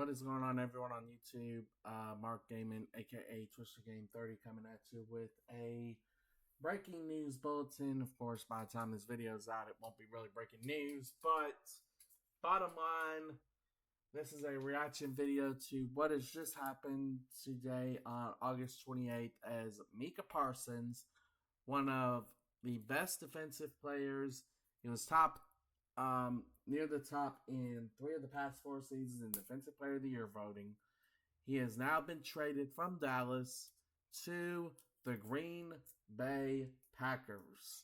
What is going on, everyone on YouTube? Mark Gaming, aka Twister Game 30, coming at you with a breaking news bulletin. Of course, by the time this video is out, it won't be really breaking news, but bottom line, this is a reaction video to what has just happened today on August 28th as Micah Parsons, one of the best defensive players. He was near the top in 3 of the past 4 seasons in Defensive Player of the Year voting. He has now been traded from Dallas to the Green Bay Packers.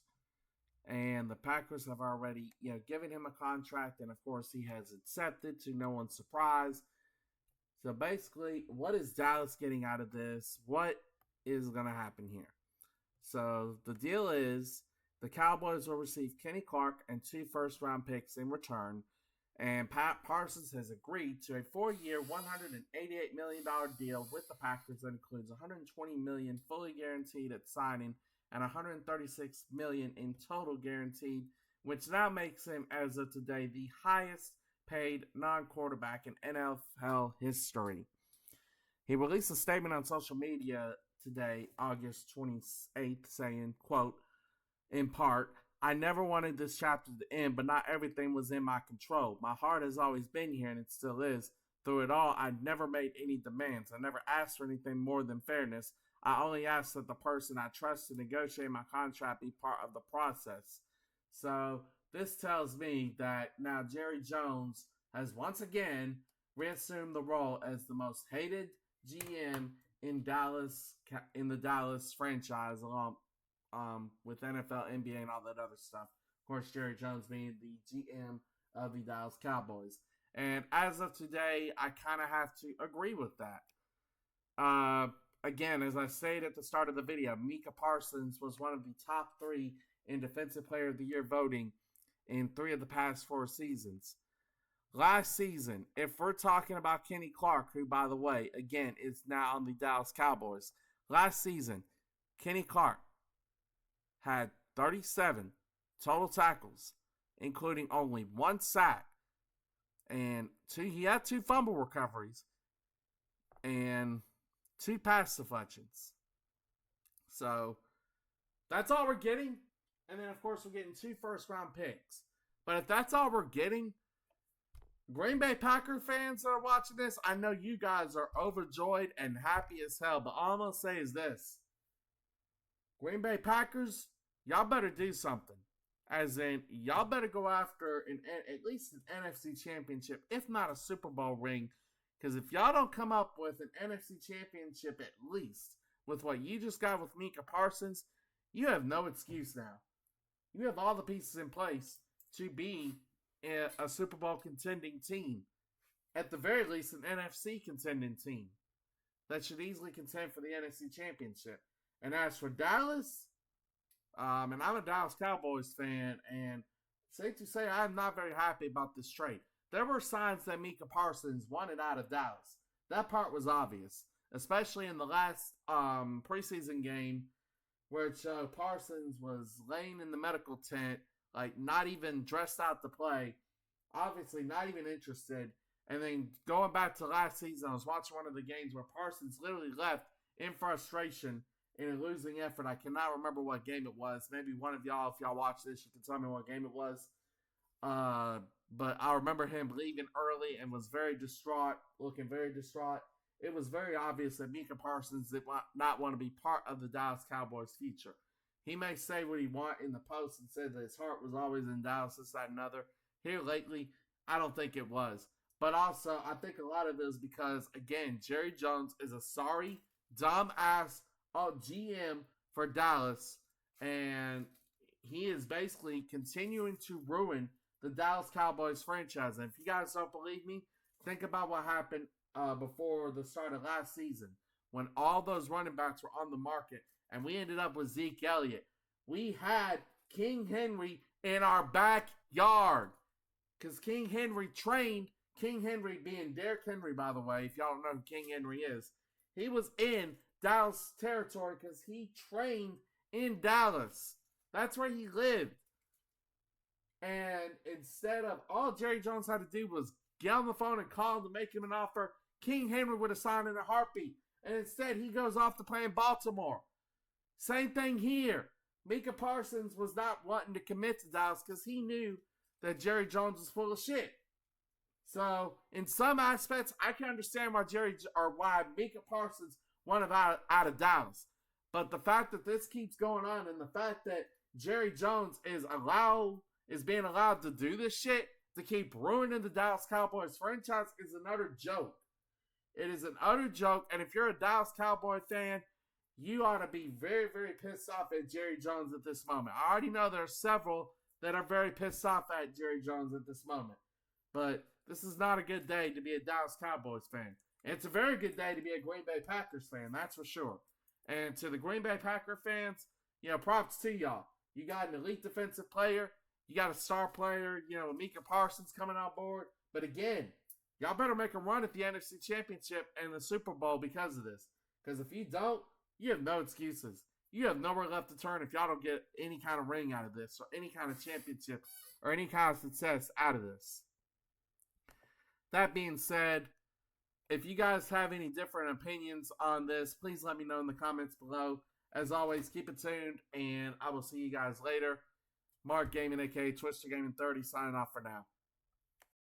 And the Packers have already, given him a contract, and of course he has accepted to no one's surprise. So basically, what is Dallas getting out of this? What is going to happen here? So the deal is the Cowboys will receive Kenny Clark and 2 first-round picks in return. And Pat Parsons has agreed to a 4-year, $188 million deal with the Packers that includes $120 million fully guaranteed at signing and $136 million in total guaranteed, which now makes him, as of today, the highest paid non-quarterback in NFL history. He released a statement on social media today, August 28th, saying, quote, in part, I never wanted this chapter to end, but not everything was in my control. My heart has always been here, and it still is. Through it all, I never made any demands. I never asked for anything more than fairness. I only asked that the person I trust to negotiate my contract be part of the process. So this tells me that now Jerry Jones has once again reassumed the role as the most hated GM in the Dallas franchise, along with NFL, NBA, and all that other stuff. Of course, Jerry Jones being the GM of the Dallas Cowboys. And as of today, I kind of have to agree with that. Again, as I stated at the start of the video, Micah Parsons was one of the top 3 in Defensive Player of the Year voting in 3 of the past 4 seasons. Last season, if we're talking about Kenny Clark, who, by the way, again, is now on the Dallas Cowboys. Last season, Kenny Clark had 37 total tackles, including only 1 sack, and he had 2 fumble recoveries, and 2 pass deflections. So that's all we're getting. And then, of course, we're getting 2 first-round picks. But if that's all we're getting, Green Bay Packer fans that are watching this, I know you guys are overjoyed and happy as hell. But all I'm going to say is this. Green Bay Packers, y'all better do something. As in, y'all better go after at least an NFC championship, if not a Super Bowl ring. Because if y'all don't come up with an NFC championship at least with what you just got with Micah Parsons, you have no excuse now. You have all the pieces in place to be a Super Bowl contending team. At the very least, an NFC contending team that should easily contend for the NFC championship. And as for Dallas, and I'm a Dallas Cowboys fan, and safe to say I'm not very happy about this trade. There were signs that Micah Parsons wanted out of Dallas. That part was obvious, especially in the last preseason game where Parsons was laying in the medical tent, like not even dressed out to play, obviously not even interested. And then going back to last season, I was watching one of the games where Parsons literally left in frustration in a losing effort. I cannot remember what game it was. Maybe one of y'all, if y'all watch this, you can tell me what game it was. But I remember him leaving early and was very distraught, looking very distraught. It was very obvious that Micah Parsons did not want to be part of the Dallas Cowboys' future. He may say what he wants in the post and said that his heart was always in Dallas, this, that, and other. Here lately, I don't think it was. But also, I think a lot of it is because, again, Jerry Jones is a sorry, dumb-ass GM for Dallas, and he is basically continuing to ruin the Dallas Cowboys franchise. And if you guys don't believe me, think about what happened before the start of last season when all those running backs were on the market and we ended up with Zeke Elliott. We had King Henry in our backyard because King Henry trained, King Henry being Derrick Henry, by the way, if y'all don't know who King Henry is. He was in Dallas territory because he trained in Dallas. That's where he lived. And instead of, all Jerry Jones had to do was get on the phone and call him to make him an offer, King Henry would have signed in a heartbeat. And instead, he goes off to play in Baltimore. Same thing here. Micah Parsons was not wanting to commit to Dallas because he knew that Jerry Jones was full of shit. So, in some aspects, I can understand why Micah Parsons wanted out of Dallas. But the fact that this keeps going on and the fact that Jerry Jones is being allowed to do this shit to keep ruining the Dallas Cowboys franchise is an utter joke. It is an utter joke, and if you're a Dallas Cowboy fan, you ought to be very, very pissed off at Jerry Jones at this moment. I already know there are several that are very pissed off at Jerry Jones at this moment. But this is not a good day to be a Dallas Cowboys fan. And it's a very good day to be a Green Bay Packers fan, that's for sure. And to the Green Bay Packer fans, props to y'all. You got an elite defensive player. You got a star player, Micah Parsons coming on board. But again, y'all better make a run at the NFC Championship and the Super Bowl because of this. Because if you don't, you have no excuses. You have nowhere left to turn if y'all don't get any kind of ring out of this or any kind of championship or any kind of success out of this. That being said, if you guys have any different opinions on this, please let me know in the comments below. As always, keep it tuned, and I will see you guys later. Mark Gaming, a.k.a. Twister Gaming 30, signing off for now.